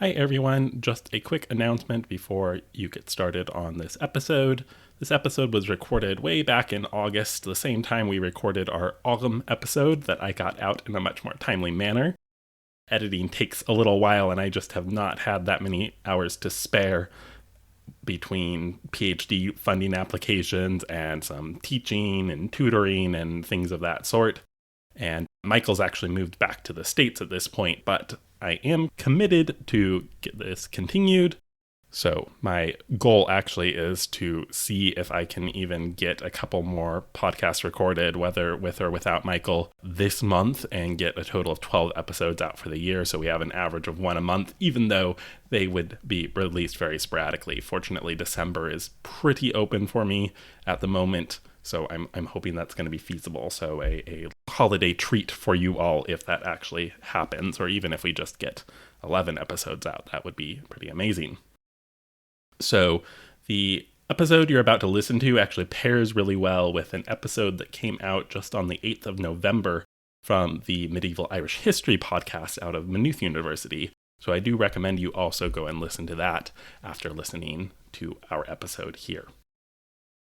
Hi everyone, just a quick announcement before you get started on this episode. This episode was recorded way back in August, the same time we recorded our Autumn episode that I got out in a much more timely manner. Editing takes a little while and I just have not had that many hours to spare between PhD funding applications and some teaching and tutoring and things of that sort. And Michael's actually moved back to the States at this point, but I am committed to get this continued. So my goal actually is to see if I can even get a couple more podcasts recorded, whether with or without Michael, this month, and get a total of 12 episodes out for the year. So we have an average of one a month, even though they would be released very sporadically. Fortunately, December is pretty open for me at the moment. So I'm hoping that's going to be feasible. So a holiday treat for you all if that actually happens, or even if we just get 11 episodes out, that would be pretty amazing. So the episode you're about to listen to actually pairs really well with an episode that came out just on the 8th of November from the Medieval Irish History podcast out of Maynooth University. So I do recommend you also go and listen to that after listening to our episode here.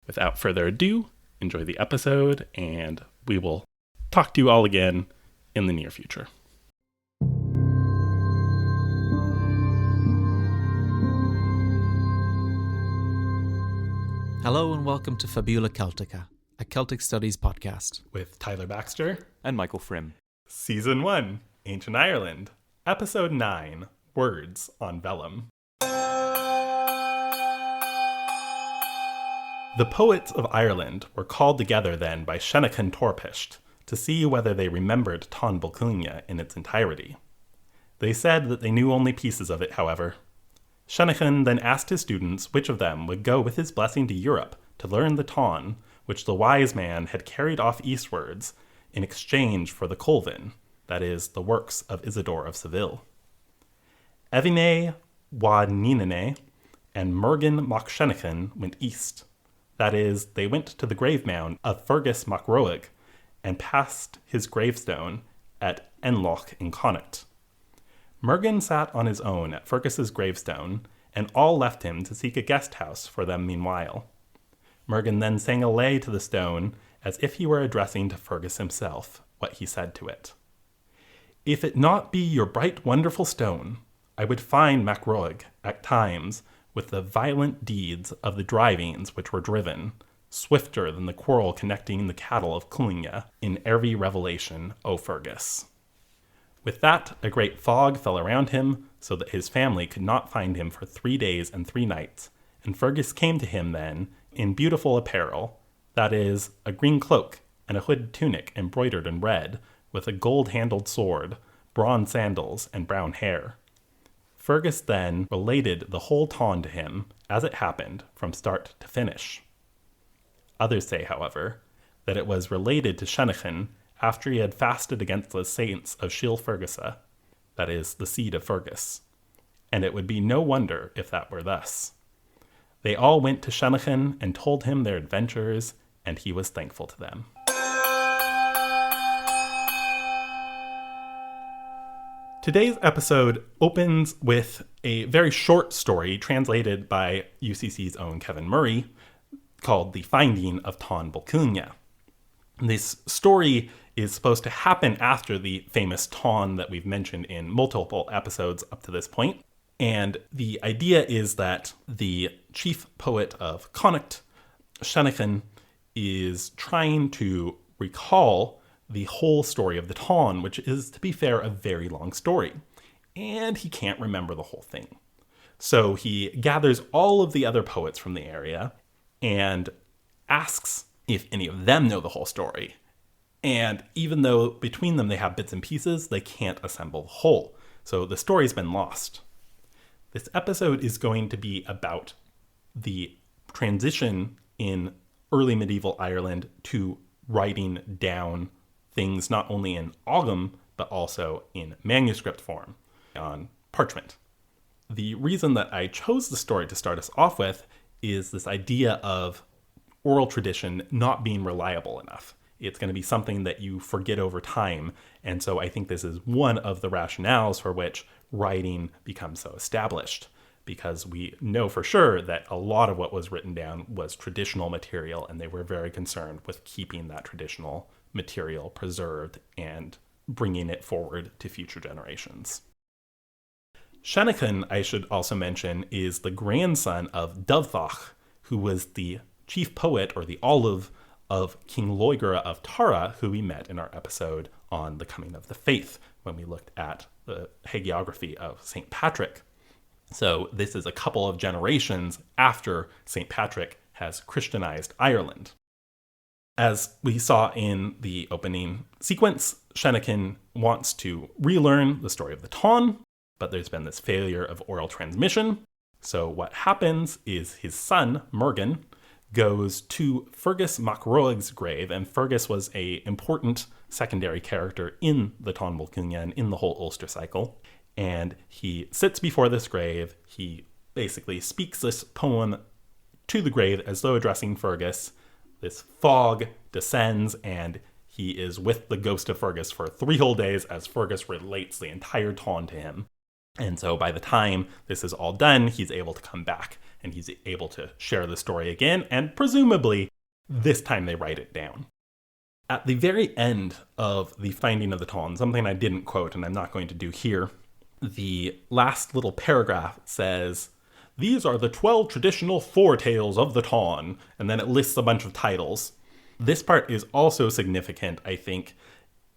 Without further ado, enjoy the episode, and we will talk to you all again in the near future. Hello and welcome to Fabula Celtica, a Celtic Studies podcast. With Tyler Baxter and Michael Frim. Season 1, Ancient Ireland, Episode 9, Words on Vellum. The poets of Ireland were called together then by Shenachon Torpisht to see whether they remembered Táin Bolcúine in its entirety. They said that they knew only pieces of it, however. Shenachon then asked his students which of them would go with his blessing to Europe to learn the Táin, which the wise man had carried off eastwards in exchange for the Colvin, that is, the works of Isidore of Seville. Evine wa Ninine and Mergin mac Shenachon went east. That is, they went to the grave mound of Fergus mac Roig and passed his gravestone at Enloch in Connacht. Mergin sat on his own at Fergus's gravestone, and all left him to seek a guest house for them meanwhile. Mergin then sang a lay to the stone, as if he were addressing to Fergus himself what he said to it. If it not be your bright wonderful stone, I would find Mac Roig at times with the violent deeds of the drivings which were driven, swifter than the quarrel connecting the cattle of Cuingha in every revelation, O Fergus. With that, a great fog fell around him, so that his family could not find him for 3 days and 3 nights, and Fergus came to him then in beautiful apparel, that is, a green cloak and a hooded tunic embroidered in red, with a gold-handled sword, bronze sandals, and brown hair. Fergus then related the whole Táin to him, as it happened, from start to finish. Others say, however, that it was related to Shenachon after he had fasted against the saints of Shiel Fergusa, that is, the seed of Fergus, and it would be no wonder if that were thus. They all went to Shenachon and told him their adventures, and he was thankful to them. Today's episode opens with a very short story translated by UCC's own Kevin Murray called The Finding of Táin Bolcúine. This story is supposed to happen after the famous Táin that we've mentioned in multiple episodes up to this point. And the idea is that the chief poet of Connacht, Shenachon, is trying to recall the whole story of the Táin, which is, to be fair, a very long story. And he can't remember the whole thing. So he gathers all of the other poets from the area and asks if any of them know the whole story. And even though between them they have bits and pieces, they can't assemble the whole. So the story's been lost. This episode is going to be about the transition in early medieval Ireland to writing down things not only in Ogham, but also in manuscript form on parchment. The reason that I chose the story to start us off with is this idea of oral tradition not being reliable enough. It's going to be something that you forget over time. And so I think this is one of the rationales for which writing becomes so established, because we know for sure that a lot of what was written down was traditional material, and they were very concerned with keeping that traditional material preserved and bringing it forward to future generations. Shenechan, I should also mention, is the grandson of Dovthach, who was the chief poet, or the olive, of King Loigra of Tara, who we met in our episode on the coming of the faith, when we looked at the hagiography of St. Patrick. So this is a couple of generations after St. Patrick has Christianized Ireland. As we saw in the opening sequence, Shenechan wants to relearn the story of the Táin, but there's been this failure of oral transmission. So what happens is his son, Mergen, goes to Fergus MacRoig's grave, and Fergus was an important secondary character in the Táin Bó Cúailnge and in the whole Ulster cycle. And he sits before this grave. He basically speaks this poem to the grave as though addressing Fergus. This fog descends, and he is with the ghost of Fergus for 3 whole days as Fergus relates the entire Táin to him. And so by the time this is all done, he's able to come back, and he's able to share the story again, and presumably this time they write it down. At the very end of the finding of the Táin, something I didn't quote and I'm not going to do here, the last little paragraph says, "These are the 12 traditional foretales of the Táin," and then it lists a bunch of titles. This part is also significant, I think,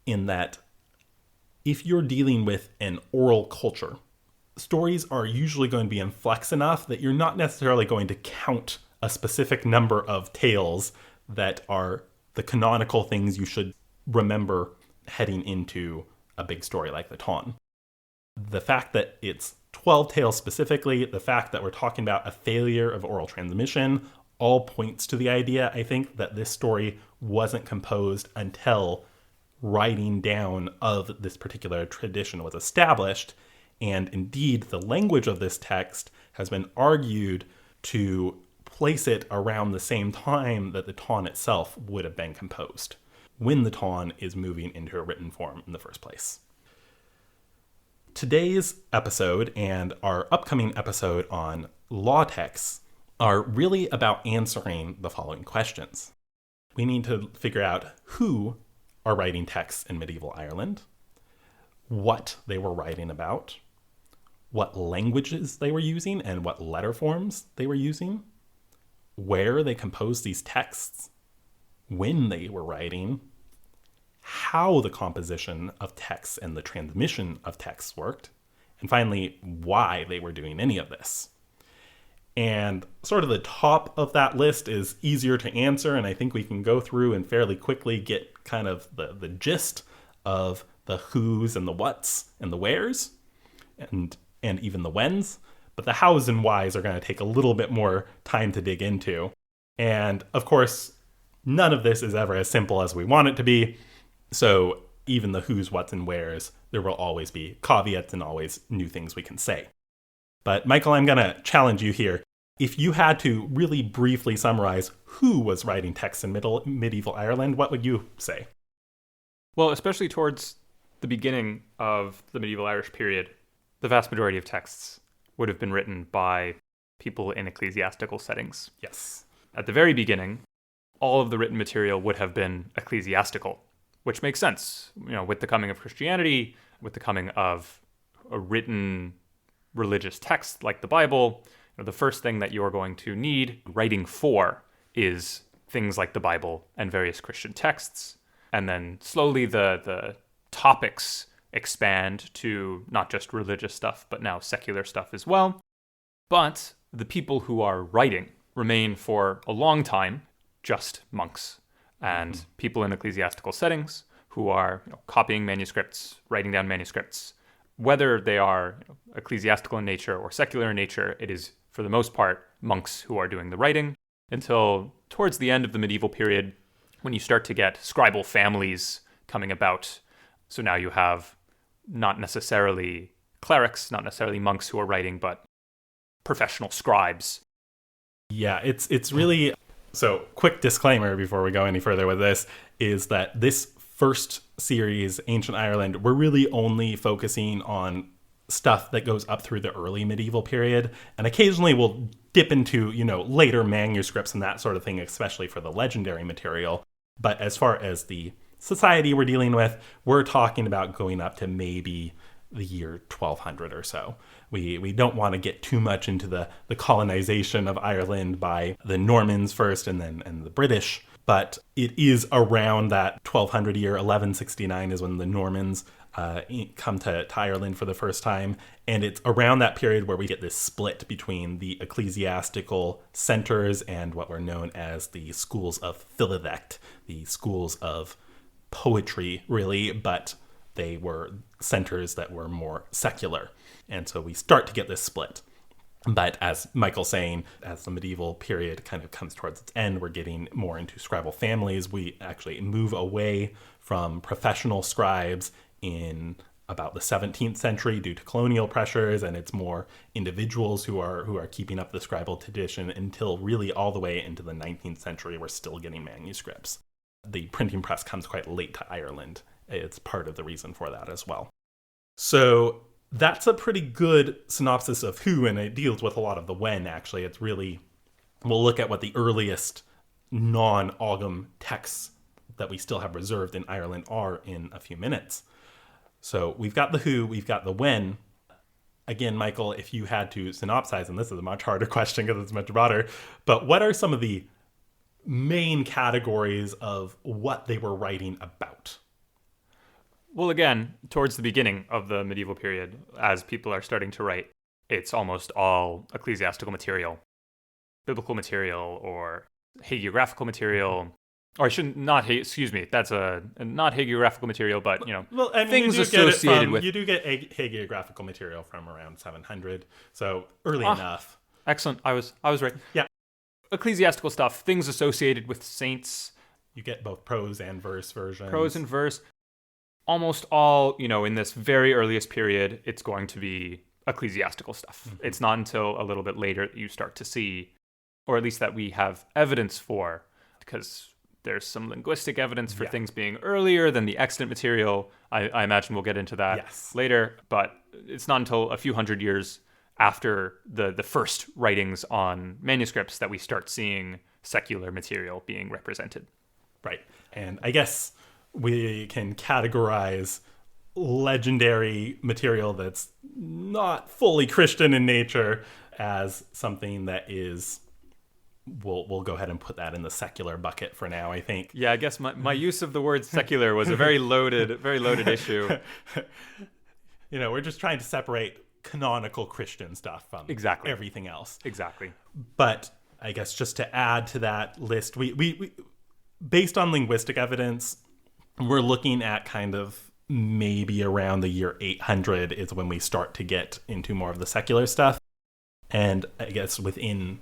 in that if you're dealing with an oral culture, stories are usually going to be in flux enough that you're not necessarily going to count a specific number of tales that are the canonical things you should remember heading into a big story like the Táin. The fact that it's 12 tales specifically, the fact that we're talking about a failure of oral transmission, all points to the idea, I think, that this story wasn't composed until writing down of this particular tradition was established. And indeed, the language of this text has been argued to place it around the same time that the Táin itself would have been composed, when the Táin is moving into a written form in the first place. Today's episode and our upcoming episode on law texts are really about answering the following questions. We need to figure out who are writing texts in medieval Ireland, what they were writing about, what languages they were using and what letter forms they were using, where they composed these texts, when they were writing, how the composition of texts and the transmission of texts worked, and finally, why they were doing any of this. And sort of the top of that list is easier to answer, and I think we can go through and fairly quickly get kind of the gist of the who's and the what's and the where's, and even the when's. But the how's and why's are going to take a little bit more time to dig into. And of course, none of this is ever as simple as we want it to be. So even the who's, what's, and where's, there will always be caveats and always new things we can say. But Michael, I'm going to challenge you here. If you had to really briefly summarize who was writing texts in medieval Ireland, what would you say? Well, especially towards the beginning of the medieval Irish period, the vast majority of texts would have been written by people in ecclesiastical settings. Yes. At the very beginning, all of the written material would have been ecclesiastical, which makes sense. With the coming of Christianity, with the coming of a written religious text like the Bible, the first thing that you're going to need writing for is things like the Bible and various Christian texts. And then slowly the topics expand to not just religious stuff, but now secular stuff as well. But the people who are writing remain for a long time just monks and people in ecclesiastical settings who are copying manuscripts, writing down manuscripts. Whether they are ecclesiastical in nature or secular in nature, it is, for the most part, monks who are doing the writing until towards the end of the medieval period, when you start to get scribal families coming about. So now you have not necessarily clerics, not necessarily monks who are writing, but professional scribes. Yeah, it's really... So, quick disclaimer before we go any further with this, is that this first series, Ancient Ireland, we're really only focusing on stuff that goes up through the early medieval period, and occasionally we'll dip into, later manuscripts and that sort of thing, especially for the legendary material. But as far as the society we're dealing with, we're talking about going up to maybe the year 1200 or so. We don't want to get too much into the colonization of Ireland by the Normans first and the British, but it is around that 1200 year, 1169 is when the Normans come to Ireland for the first time, and it's around that period where we get this split between the ecclesiastical centers and what were known as the schools of Philithect, the schools of poetry, really, but they were centers that were more secular. And so we start to get this split. But as Michael's saying, as the medieval period kind of comes towards its end, we're getting more into scribal families. We actually move away from professional scribes in about the 17th century due to colonial pressures, and it's more individuals who are keeping up the scribal tradition until really all the way into the 19th century. We're still getting manuscripts. The printing press comes quite late to Ireland. It's part of the reason for that as well. So that's a pretty good synopsis of who, and it deals with a lot of the when, actually. It's really, we'll look at what the earliest non-Ogham texts that we still have reserved in Ireland are in a few minutes. So we've got the who, we've got the when. Again, Michael, if you had to synopsize, and this is a much harder question because it's much broader, but what are some of the main categories of what they were writing about? Well, again, towards the beginning of the medieval period, as people are starting to write, it's almost all ecclesiastical material, biblical material, or hagiographical material. Or I shouldn't, that's not hagiographical material, but, things associated with... You do get hagiographical material from around 700, so early enough. Excellent, I was right. Yeah. Ecclesiastical stuff, things associated with saints. You get both prose and verse versions. Prose and verse. Almost all, in this very earliest period, it's going to be ecclesiastical stuff. Mm-hmm. It's not until a little bit later that you start to see, or at least that we have evidence for, because there's some linguistic evidence for things being earlier than the extant material. I imagine we'll get into that later, but it's not until a few hundred years after the first writings on manuscripts that we start seeing secular material being represented. Right. And I guess we can categorize legendary material that's not fully Christian in nature as something that is... We'll go ahead and put that in the secular bucket for now, I think. Yeah, I guess my use of the word secular was a very loaded issue. We're just trying to separate canonical Christian stuff from everything else. Exactly. But I guess just to add to that list, we based on linguistic evidence, we're looking at kind of maybe around the year 800 is when we start to get into more of the secular stuff. And I guess within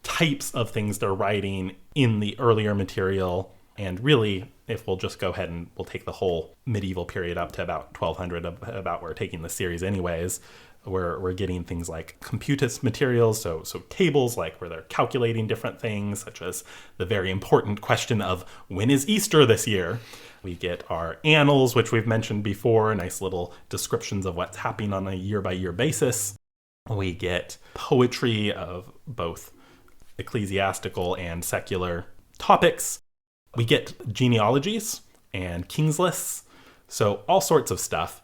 types of things they're writing in the earlier material, and really, if we'll just go ahead and we'll take the whole medieval period up to about 1200, about we're taking the series anyways, we're getting things like computus materials, so tables like where they're calculating different things, such as the very important question of when is Easter this year. We get our annals, which we've mentioned before, nice little descriptions of what's happening on a year-by-year basis. We get poetry of both ecclesiastical and secular topics. We get genealogies and king's lists, so all sorts of stuff.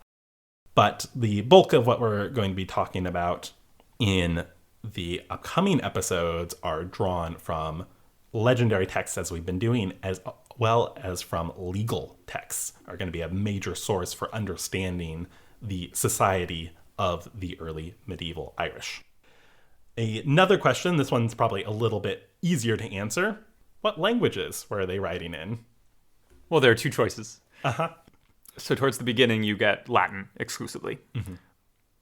But the bulk of what we're going to be talking about in the upcoming episodes are drawn from legendary texts, as we've been doing, as well as from legal texts, are going to be a major source for understanding the society of the early medieval Irish. Another question, this one's probably a little bit easier to answer. What languages were they writing in? Well, there are two choices. Uh-huh. So towards the beginning, you get Latin exclusively. Mm-hmm.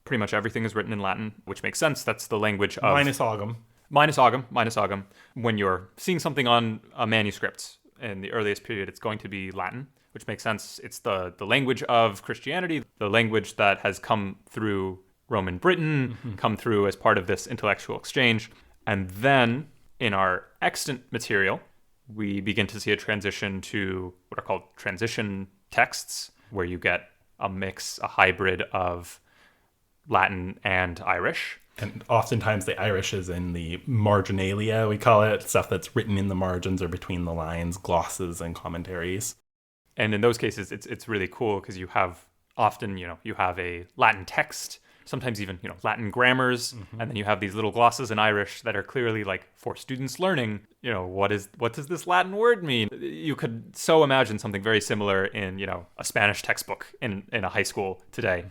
Pretty much everything is written in Latin, which makes sense. That's the language of... Minus Ogham. Minus Ogham. When you're seeing something on a manuscript in the earliest period, it's going to be Latin, which makes sense. It's the language of Christianity, the language that has come through Roman Britain, come through as part of this intellectual exchange. And then in our extant material, we begin to see a transition to what are called transition texts, where you get a mix, a hybrid of Latin and Irish. And oftentimes the Irish is in the marginalia, we call it, stuff that's written in the margins or between the lines, glosses and commentaries. And in those cases, it's really cool because you have often, you have a Latin text, sometimes even, Latin grammars, and then you have these little glosses in Irish that are clearly like for students learning, what does this Latin word mean? You could so imagine something very similar in, a Spanish textbook in a high school today.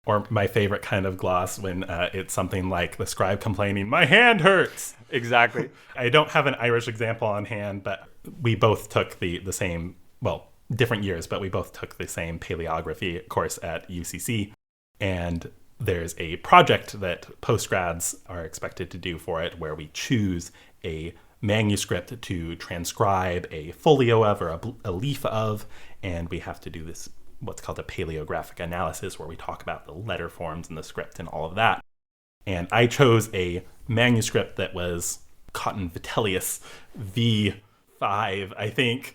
Or my favorite kind of gloss when it's something like the scribe complaining, "My hand hurts." Exactly. I don't have an Irish example on hand, but we both took the same, well, different years, but we both took the same palaeography course at UCC. And there's a project that postgrads are expected to do for it where we choose a manuscript to transcribe a folio of or a leaf of, and we have to do this what's called a palaeographic analysis where we talk about the letter forms and the script and all of that. And I chose a manuscript that was Cotton Vitellius V5, I think,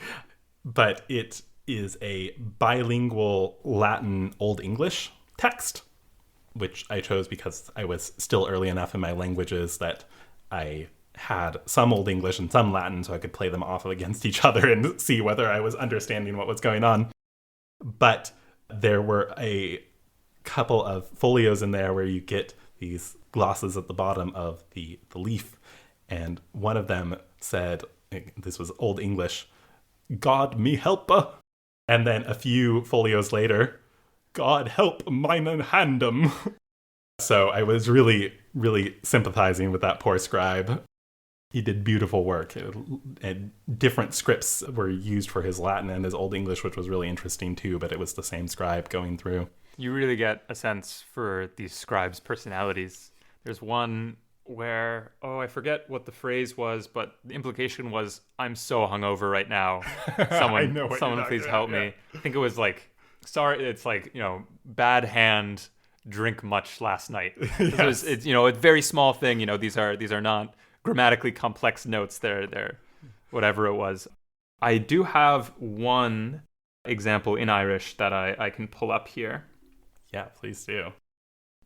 but it is a bilingual Latin Old English text, which I chose because I was still early enough in my languages that I had some Old English and some Latin, so I could play them off against each other and see whether I was understanding what was going on. But there were a couple of folios in there where you get these glosses at the bottom of the leaf. And one of them said, this was Old English, "God me helpa." And then a few folios later, "God help meinen handum." So I was really, really sympathizing with that poor scribe. He did beautiful work, and different scripts were used for his Latin and his Old English, which was really interesting too, but it was the same scribe going through. You really get a sense for these scribes' personalities. There's one where, I forget what the phrase was, but the implication was, "I'm so hungover right now. Someone please help me." I think it was like, sorry, it's like, bad hand, drink much last night. Yes. It's a very small thing. These are not grammatically complex notes. They're whatever it was. I do have one example in Irish that I can pull up here. Yeah, please do.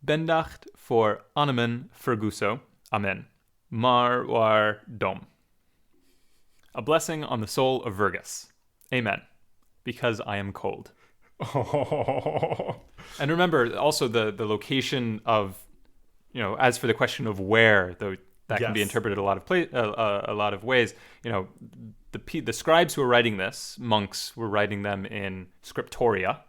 Bendacht for Amen Ferguso. Amen. Mar war dom. A blessing on the soul of Fergus. Amen. Because I am cold. Oh. And remember also the location of, as for the question of where, though that can be interpreted a lot of ways. The scribes who were writing this, monks, were writing them in scriptoria,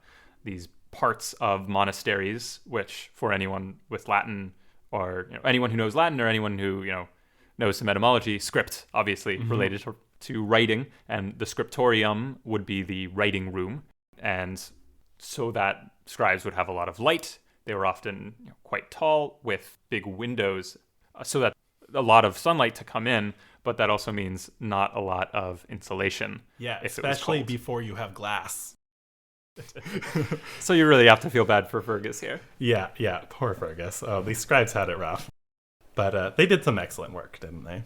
these parts of monasteries, which for anyone with Latin or anyone who knows Latin or anyone who knows some etymology, script obviously related to writing, and the scriptorium would be the writing room, and so that scribes would have a lot of light. They were often quite tall with big windows, so that a lot of sunlight to come in, but that also means not a lot of insulation. Yeah, especially before you have glass. So you really have to feel bad for Fergus here. Yeah, poor Fergus. Oh, these scribes had it rough. But they did some excellent work, didn't they?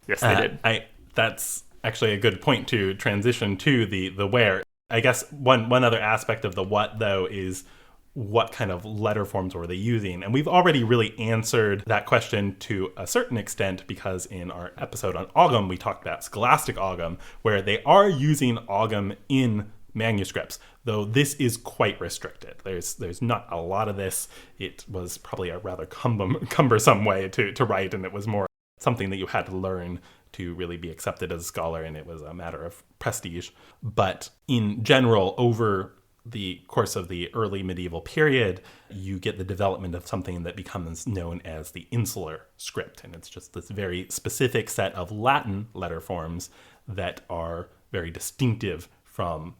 Yes, they did. That's actually a good point to transition to the where. I guess one other aspect of the what, though, is what kind of letter forms were they using? And we've already really answered that question to a certain extent, because in our episode on Ogham, we talked about Scholastic Ogham, where they are using Ogham in manuscripts, though this is quite restricted. There's not a lot of this. It was probably a rather cumbersome way to write, and it was more something that you had to learn to really be accepted as a scholar, and it was a matter of prestige. But in general, over the course of the early medieval period, you get the development of something that becomes known as the insular script. And it's just this very specific set of Latin letter forms that are very distinctive from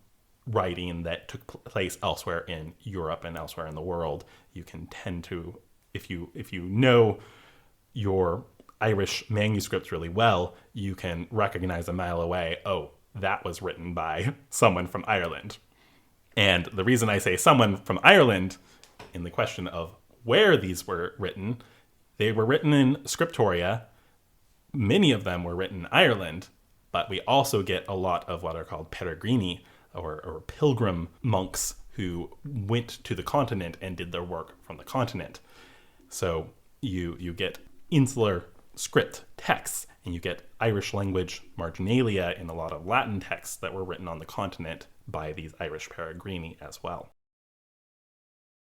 writing that took place elsewhere in Europe and elsewhere in the world. You can tend to, if you know your Irish manuscripts really well, you can recognize a mile away, oh, that was written by someone from Ireland. And the reason I say someone from Ireland, in the question of where these were written, they were written in scriptoria. Many of them were written in Ireland, but we also get a lot of what are called peregrini, or pilgrim monks who went to the continent and did their work from the continent. So you get insular script texts, and you get Irish language marginalia in a lot of Latin texts that were written on the continent by these Irish peregrini as well.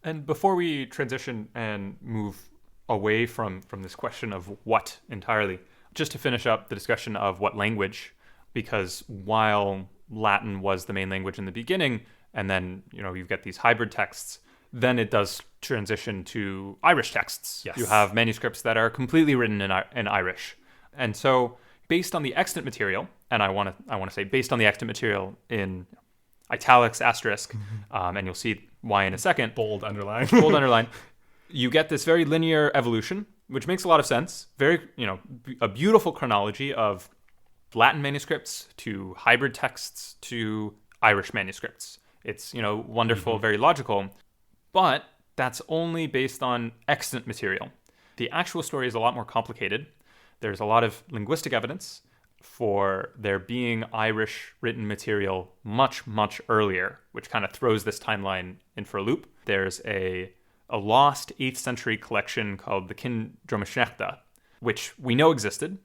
And before we transition and move away from this question of what entirely, just to finish up the discussion of what language, because while Latin was the main language in the beginning, and then you get these hybrid texts, then it does transition to Irish texts. Yes. You have manuscripts that are completely written in Irish. And so based on the extant material, and I want to say based on the extant material in italics, asterisk, and you'll see why in a second. Bold underline. Bold underline. You get this very linear evolution, which makes a lot of sense. Very, a beautiful chronology of Latin manuscripts to hybrid texts to Irish manuscripts. It's, wonderful, very logical, but that's only based on extant material. The actual story is a lot more complicated. There's a lot of linguistic evidence for there being Irish written material much, much earlier, which kind of throws this timeline in for a loop. There's a lost 8th century collection called the Cin Dromishneachta, which we know existed,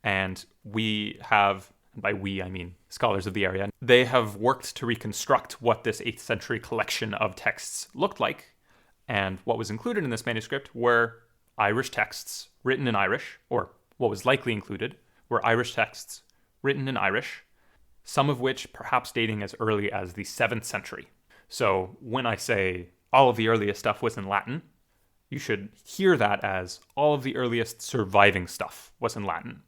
and we have, and by we I mean scholars of the area, they have worked to reconstruct what this 8th century collection of texts looked like, and what was included in this manuscript were Irish texts written in Irish, or what was likely included were Irish texts written in Irish, some of which perhaps dating as early as the 7th century. So when I say all of the earliest stuff was in Latin, you should hear that as all of the earliest surviving stuff was in Latin.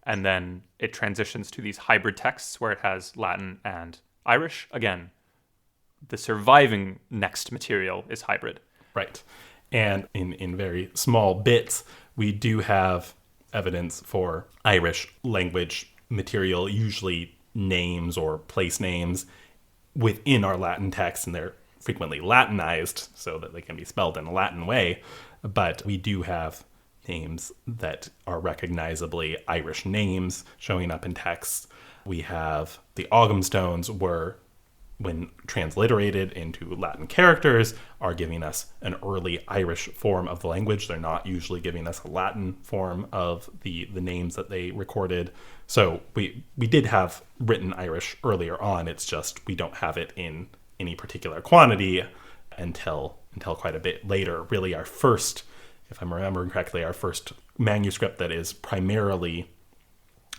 And then it transitions to these hybrid texts where it has Latin and Irish. Again, the surviving next material is hybrid. Right. And in very small bits, we do have evidence for Irish language material, usually names or place names within our Latin texts, and they're frequently Latinized so that they can be spelled in a Latin way. But we do have names that are recognizably Irish names showing up in texts. We have the Ogham stones were, when transliterated into Latin characters, are giving us an early Irish form of the language. They're not usually giving us a Latin form of the names that they recorded. So we did have written Irish earlier on. It's just we don't have it in any particular quantity until quite a bit later. Really, our first, if I'm remembering correctly, our first manuscript that is primarily,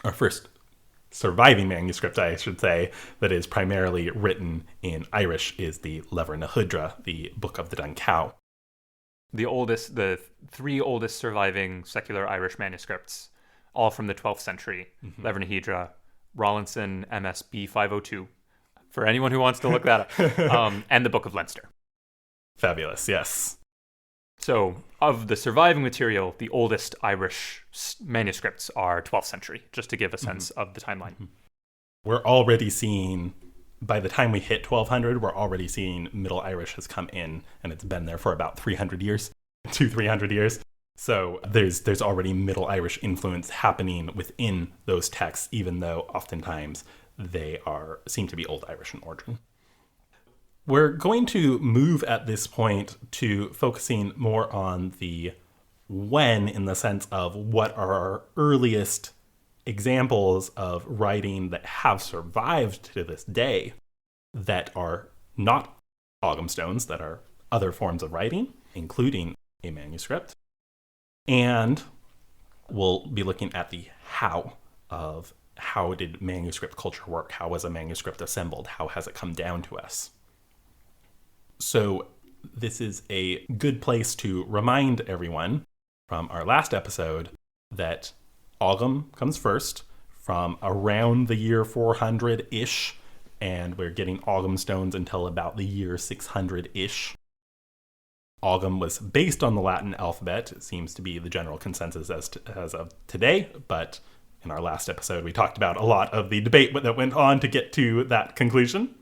our first surviving manuscript, I should say, that is primarily written in Irish is the Lever na Hudra, the Book of the Dun Cow. The 3 oldest surviving secular Irish manuscripts, all from the 12th century. Lever na Hudra, Rawlinson, MSB 502, for anyone who wants to look that up, and the Book of Leinster. Fabulous, yes. So, of the surviving material, the oldest Irish manuscripts are 12th century, just to give a sense of the timeline. We're already seeing, by the time we hit 1200, we're already seeing Middle Irish has come in, and it's been there for about 300 years, 300 years. So there's already Middle Irish influence happening within those texts, even though oftentimes they seem to be Old Irish in origin. We're going to move at this point to focusing more on the when, in the sense of what are our earliest examples of writing that have survived to this day that are not Ogham stones, that are other forms of writing, including a manuscript. And we'll be looking at the how of how did manuscript culture work? How was a manuscript assembled? How has it come down to us? So this is a good place to remind everyone from our last episode that Ogham comes first from around the year 400-ish, and we're getting Ogham stones until about the year 600-ish. Ogham was based on the Latin alphabet. It seems to be the general consensus as of today, but in our last episode we talked about a lot of the debate that went on to get to that conclusion.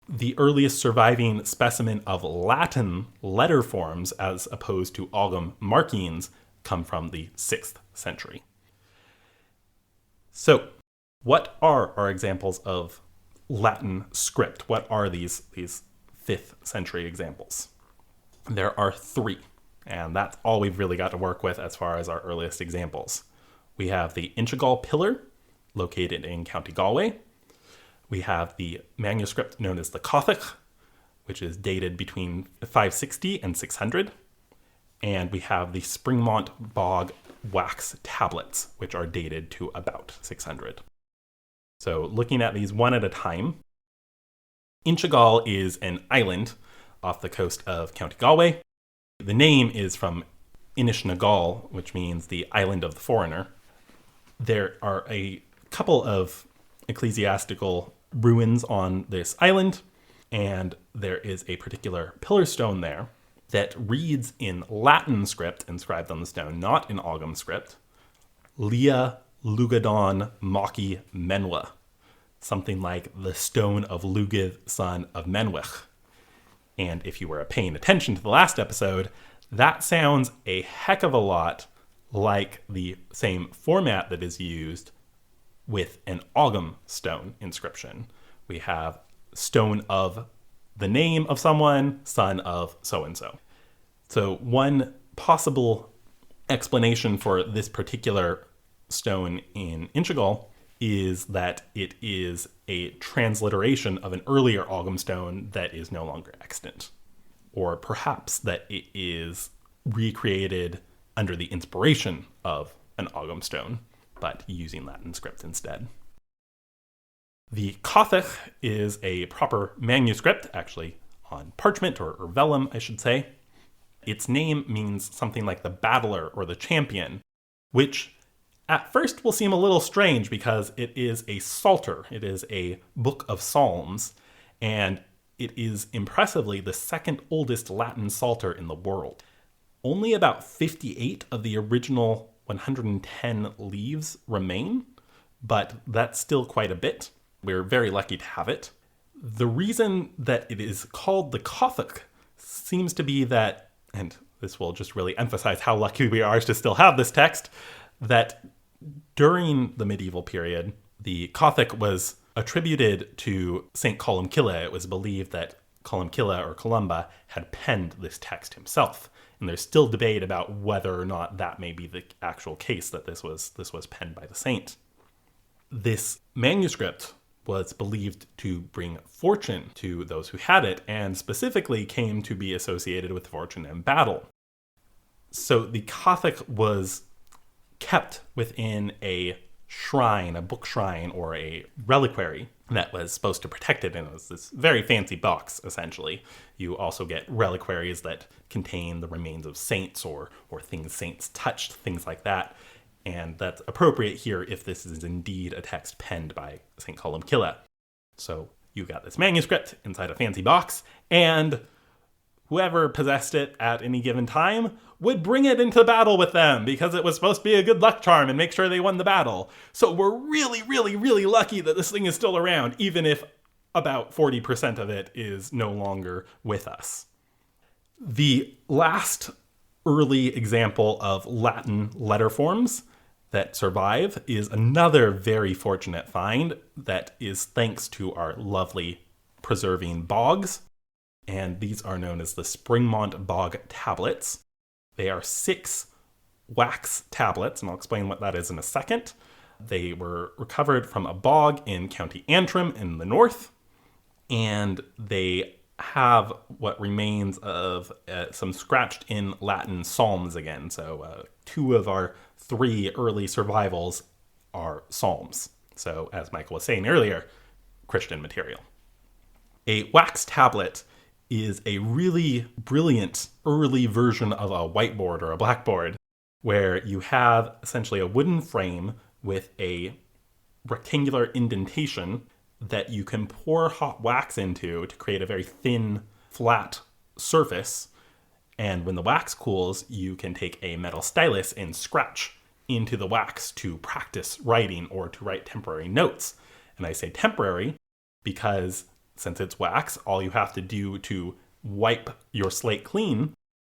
The earliest surviving specimen of Latin letter forms, as opposed to Ogham markings, come from the 6th century. So, what are our examples of Latin script? What are these 5th century examples? There are 3. And that's all we've really got to work with as far as our earliest examples. We have the Inchigal pillar, located in County Galway. We have the manuscript known as the Codicology, which is dated between 560 and 600. And we have the Springmont Bog wax tablets, which are dated to about 600. So looking at these one at a time, Inchigal is an island off the coast of County Galway. The name is from Inishnagall, which means the island of the foreigner. There are a couple of ecclesiastical ruins on this island, and there is a particular pillar stone there that reads in Latin script inscribed on the stone, not in Ogham script, Lia Lugadon Maki Menwa, something like the stone of Lugith, son of Menwich. And if you were paying attention to the last episode, that sounds a heck of a lot like the same format that is used with an Ogham stone inscription. We have stone of the name of someone, son of so-and-so. So one possible explanation for this particular stone in Inchigal is that it is a transliteration of an earlier Ogham stone that is no longer extant. Or perhaps that it is recreated under the inspiration of an Ogham stone, but using Latin script instead. The Codicology is a proper manuscript, actually on parchment or vellum, I should say. Its name means something like the battler or the champion, which at first will seem a little strange because it is a psalter. It is a book of psalms, and it is impressively the second oldest Latin psalter in the world. Only about 58 of the original 110 leaves remain, but that's still quite a bit. We're very lucky to have it. The reason that it is called the Codicology seems to be that, and this will just really emphasize how lucky we are to still have this text, that during the medieval period, the Codicology was attributed to St. Columbkille. It was believed that Columbkille or Columba had penned this text himself. And there's still debate about whether or not that may be the actual case, that this was penned by the saint. This manuscript was believed to bring fortune to those who had it, and specifically came to be associated with fortune and battle. So the Codicology was kept within a shrine, a book shrine, or a reliquary that was supposed to protect it, and it was this very fancy box, essentially. You also get reliquaries that contain the remains of saints or things saints touched, things like that. And that's appropriate here if this is indeed a text penned by St. Columbkille. So you got this manuscript inside a fancy box, and whoever possessed it at any given time would bring it into battle with them because it was supposed to be a good luck charm and make sure they won the battle. So we're really, really, really lucky that this thing is still around, even if about 40% of it is no longer with us. The last early example of Latin letter forms that survive is another very fortunate find that is thanks to our lovely preserving bogs. And these are known as the Springmont Bog tablets. They are 6 wax tablets, and I'll explain what that is in a second. They were recovered from a bog in County Antrim in the north, and they have what remains of some scratched in Latin psalms again. So 2 of our 3 early survivals are psalms. So as Michael was saying earlier, Christian material. A wax tablet is a really brilliant early version of a whiteboard or a blackboard, where you have essentially a wooden frame with a rectangular indentation that you can pour hot wax into to create a very thin, flat surface. And when the wax cools, you can take a metal stylus and scratch into the wax to practice writing or to write temporary notes. And I say temporary because since it's wax, all you have to do to wipe your slate clean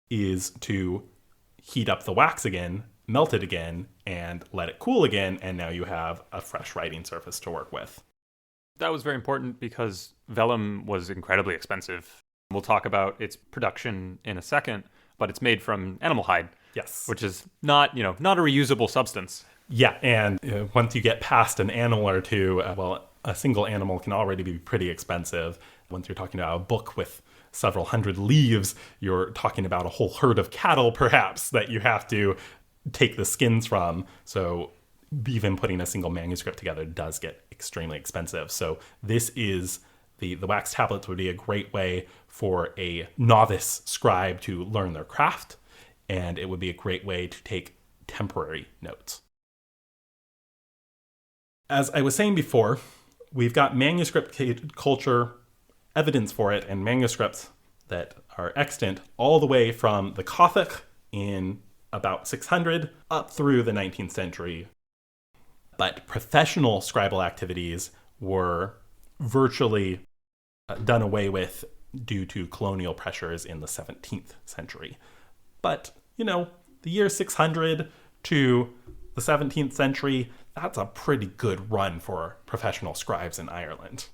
is to heat up the wax again, melt it again, and let it cool again, and now you have a fresh writing surface to work with. That was very important because vellum was incredibly expensive. We'll talk about its production in a second, but it's made from animal hide. Yes. Which is not a reusable substance. Yeah, and once you get past an animal or two, a single animal can already be pretty expensive. Once you're talking about a book with several hundred leaves, you're talking about a whole herd of cattle, perhaps, that you have to take the skins from. So even putting a single manuscript together does get extremely expensive. So this is the wax tablets would be a great way for a novice scribe to learn their craft, and it would be a great way to take temporary notes. As I was saying before, we've got manuscript culture evidence for it, and manuscripts that are extant all the way from the Gothic in about 600 up through the 19th century. But professional scribal activities were virtually done away with due to colonial pressures in the 17th century. But, the year 600 to the 17th century, that's a pretty good run for professional scribes in Ireland.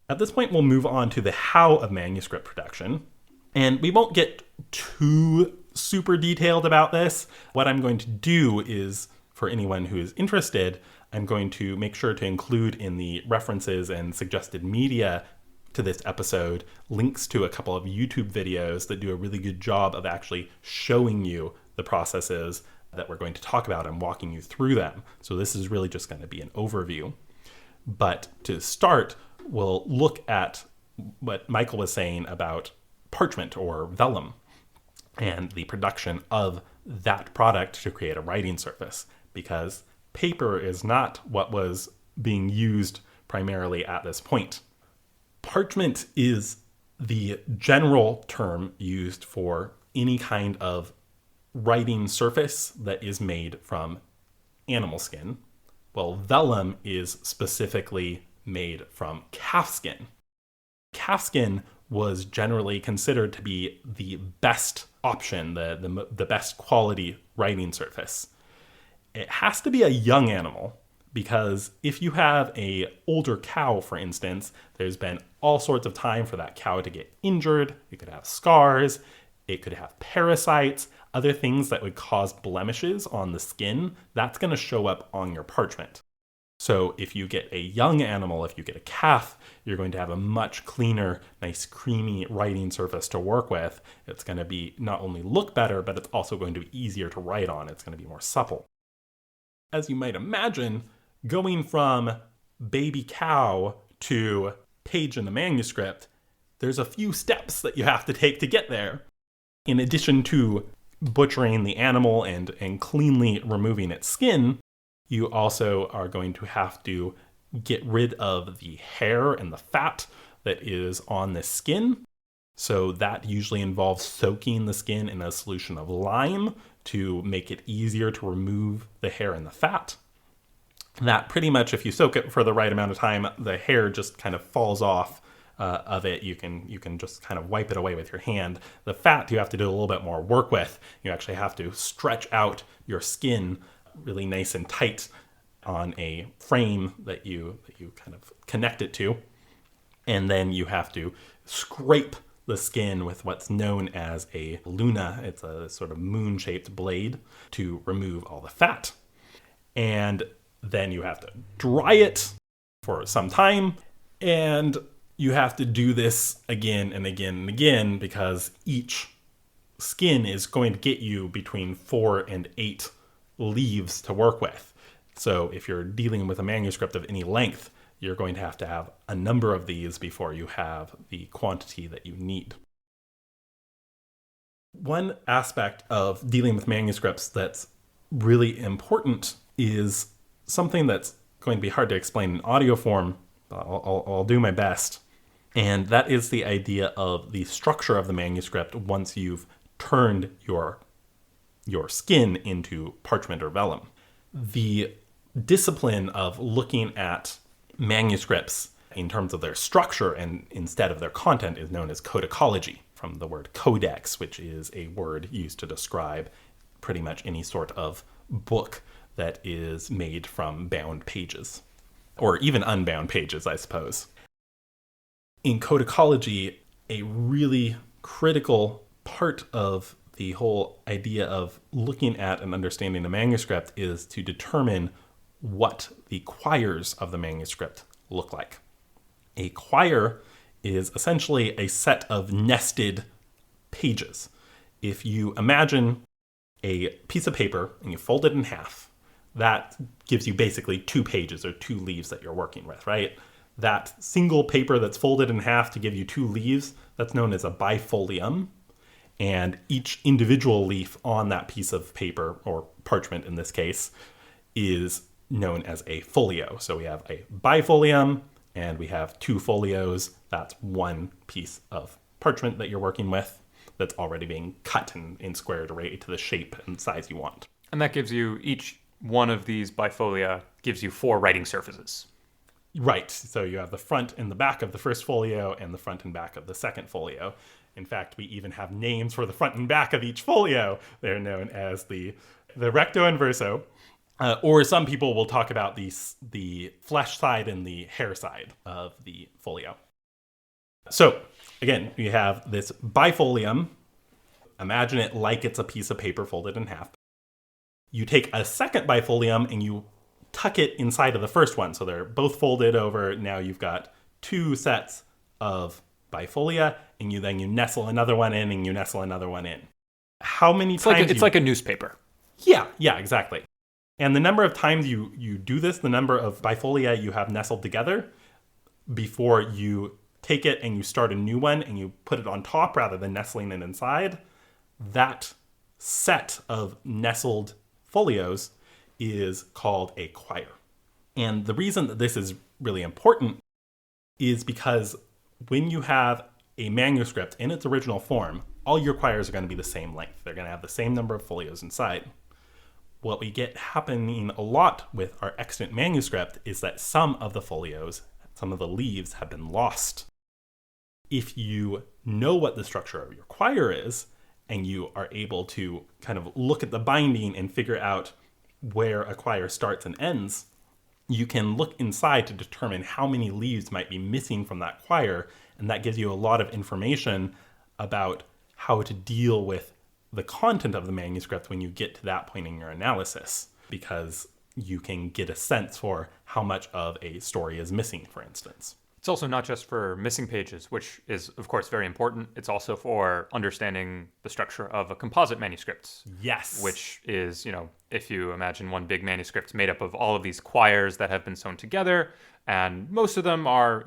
At this point, we'll move on to the how of manuscript production. And we won't get too super detailed about this. What I'm going to do is, for anyone who is interested, I'm going to make sure to include in the references and suggested media to this episode links to a couple of YouTube videos that do a really good job of actually showing you the processes that we're going to talk about and walking you through them. So this is really just going to be an overview. But to start, we'll look at what Michael was saying about parchment or vellum and the production of that product to create a writing surface, because paper is not what was being used primarily at this point. Parchment is the general term used for any kind of writing surface that is made from animal skin. Well, vellum is specifically made from calf skin. Calf skin was generally considered to be the best option, the best quality writing surface. It has to be a young animal, because if you have an older cow, for instance, there's been all sorts of time for that cow to get injured. It could have scars, it could have parasites, other things that would cause blemishes on the skin. That's going to show up on your parchment. So if you get a young animal, if you get a calf, you're going to have a much cleaner, nice creamy writing surface to work with. It's going to be not only look better, but it's also going to be easier to write on. It's going to be more supple. As you might imagine, going from baby cow to page in the manuscript, there's a few steps that you have to take to get there. In addition to butchering the animal and cleanly removing its skin, you also are going to have to get rid of the hair and the fat that is on the skin. So that usually involves soaking the skin in a solution of lime to make it easier to remove the hair and the fat. That pretty much, if you soak it for the right amount of time, the hair just kind of falls off of it. You can just kind of wipe it away with your hand. The fat you have to do a little bit more work with. You actually have to stretch out your skin really nice and tight on a frame that you kind of connect it to. And then you have to scrape the skin with what's known as a luna. It's a sort of moon-shaped blade to remove all the fat. And then you have to dry it for some time. And you have to do this again and again and again, because each skin is going to get you between 4 and 8 leaves to work with. So if you're dealing with a manuscript of any length, you're going to have a number of these before you have the quantity that you need. One aspect of dealing with manuscripts that's really important is something that's going to be hard to explain in audio form. I'll do my best. And that is the idea of the structure of the manuscript once you've turned your skin into parchment or vellum. The discipline of looking at manuscripts in terms of their structure and instead of their content is known as codicology, from the word codex, which is a word used to describe pretty much any sort of book that is made from bound pages, or even unbound pages, I suppose. In codicology, a really critical part of the whole idea of looking at and understanding a manuscript is to determine what the quires of the manuscript look like. A quire is essentially a set of nested pages. If you imagine a piece of paper and you fold it in half, that gives you basically 2 pages or 2 leaves that you're working with, right? That single paper that's folded in half to give you 2 leaves, that's known as a bifolium. And each individual leaf on that piece of paper, or parchment in this case, is known as a folio. So we have a bifolium and we have 2 folios. That's one piece of parchment that you're working with that's already being cut and squared away to the shape and size you want. And that gives you, each one of these bifolia gives you 4 writing surfaces. Right. So you have the front and the back of the first folio and the front and back of the second folio. In fact, we even have names for the front and back of each folio. They're known as the recto and verso. Or some people will talk about the flesh side and the hair side of the folio. So again, you have this bifolium. Imagine it like it's a piece of paper folded in half. You take a second bifolium and you tuck it inside of the first one. So they're both folded over. Now you've got 2 sets of bifolia, and you nestle another one in and you nestle another one in. How many times? It's like a newspaper. Yeah, exactly. And the number of times you do this, the number of bifolia you have nestled together before you take it and you start a new one and you put it on top rather than nestling it inside, that set of nestled folios is called a quire. And the reason that this is really important is because when you have a manuscript in its original form, all your quires are going to be the same length. They're going to have the same number of folios inside. What we get happening a lot with our extant manuscript is that some of the folios, some of the leaves have been lost. If you know what the structure of your quire is, and you are able to kind of look at the binding and figure out where a quire starts and ends, you can look inside to determine how many leaves might be missing from that quire, and that gives you a lot of information about how to deal with the content of the manuscript when you get to that point in your analysis, because you can get a sense for how much of a story is missing, for instance. It's also not just for missing pages, which is, of course, very important. It's also for understanding the structure of a composite manuscript. Yes. Which is, if you imagine one big manuscript made up of all of these quires that have been sewn together, and most of them are,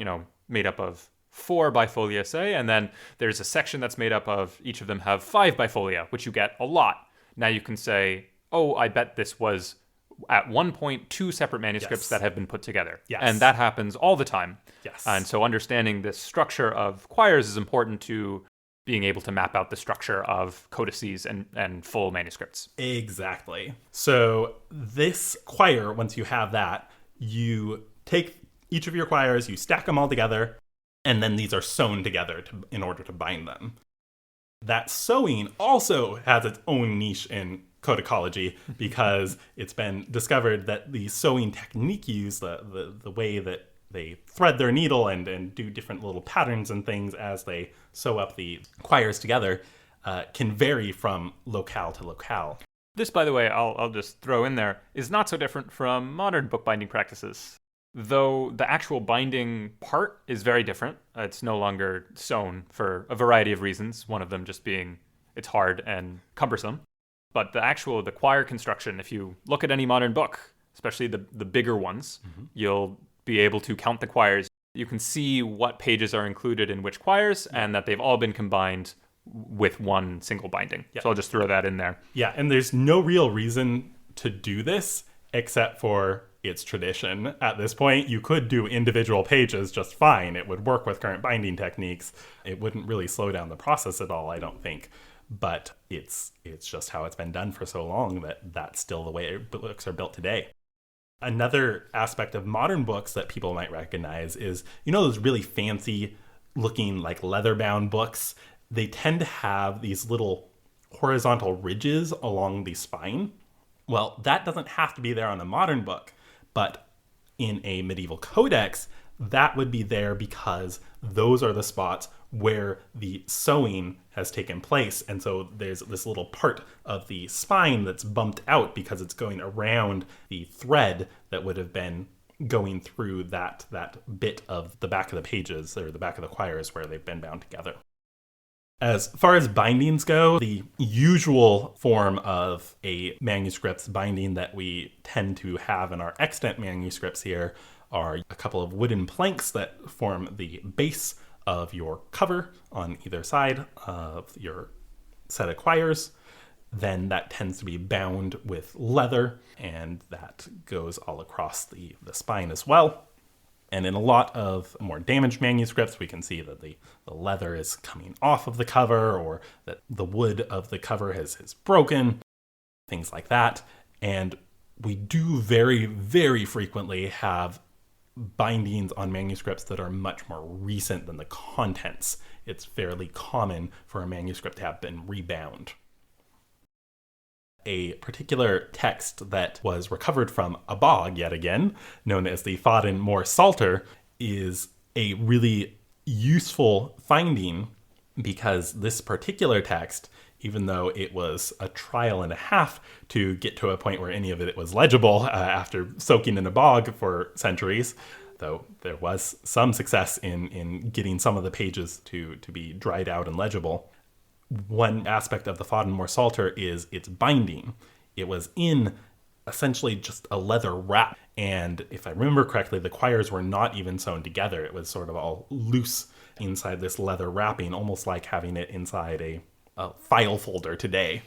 made up of 4 bifolia, say, and then there's a section that's made up of, each of them have 5 bifolia, which you get a lot. Now you can say, oh, I bet this was at one point 2 separate manuscripts that have been put together. Yes. And that happens all the time. Yes. And so understanding this structure of quires is important to being able to map out the structure of codices and full manuscripts. Exactly. So this quire, once you have that, you take each of your quires, you stack them all together, and then these are sewn together in order to bind them. That sewing also has its own niche in codicology, because it's been discovered that the sewing technique used, the way that they thread their needle and do different little patterns and things as they sew up the quires together, can vary from locale to locale. This, by the way, I'll just throw in there, is not so different from modern bookbinding practices. Though the actual binding part is very different. It's no longer sewn for a variety of reasons, one of them just being it's hard and cumbersome. But the quire construction, if you look at any modern book, especially the bigger ones, you'll be able to count the quires. You can see what pages are included in which quires, and that they've all been combined with one single binding. So I'll just throw that in there. Yeah, and there's no real reason to do this except for its tradition. At this point, you could do individual pages just fine. It would work with current binding techniques. It wouldn't really slow down the process at all, I don't think. But it's just how it's been done for so long that that's still the way books are built today. Another aspect of modern books that people might recognize is, those really fancy looking like leather-bound books? They tend to have these little horizontal ridges along the spine. Well, that doesn't have to be there on a modern book, but in a medieval codex, that would be there because those are the spots where the sewing has taken place. And so there's this little part of the spine that's bumped out because it's going around the thread that would have been going through that bit of the back of the pages, or the back of the quires where they've been bound together. As far as bindings go, the usual form of a manuscript's binding that we tend to have in our extant manuscripts here are a couple of wooden planks that form the base of your cover on either side of your set of quires. Then that tends to be bound with leather, and that goes all across the spine as well. And in a lot of more damaged manuscripts, we can see that the leather is coming off of the cover, or that the wood of the cover has broken, things like that. And we do very, very frequently have bindings on manuscripts that are much more recent than the contents. It's fairly common for a manuscript to have been rebound. A particular text that was recovered from a bog, yet again, known as the Táin Mór Psalter, is a really useful finding, because this particular text, even though it was a trial and a half to get to a point where any of it was legible after soaking in a bog for centuries, though there was some success in getting some of the pages to be dried out and legible, one aspect of the Táin Mór Psalter is its binding. It was in essentially just a leather wrap, and if I remember correctly, the quires were not even sewn together. It was sort of all loose inside this leather wrapping, almost like having it inside a file folder today.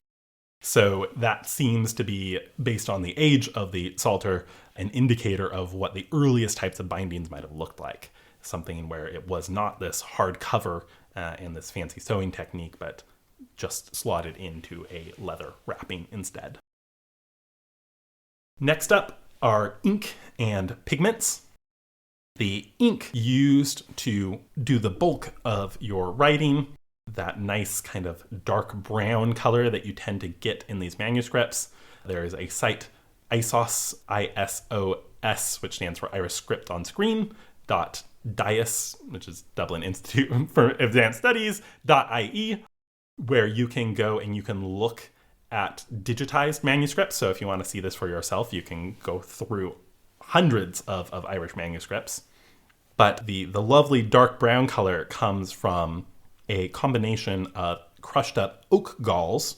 So that seems to be, based on the age of the Psalter, an indicator of what the earliest types of bindings might have looked like. Something where it was not this hard cover and this fancy sewing technique, but just slotted into a leather wrapping instead. Next up are ink and pigments. The ink used to do the bulk of your writing, that nice kind of dark brown color that you tend to get in these manuscripts. There is a site, ISOS, ISOS, which stands for Irish Script on Screen, .dias, which is Dublin Institute for Advanced Studies, .ie, where you can go and you can look at digitized manuscripts. So if you want to see this for yourself, you can go through hundreds of Irish manuscripts. But the lovely dark brown color comes from a combination of crushed up oak galls,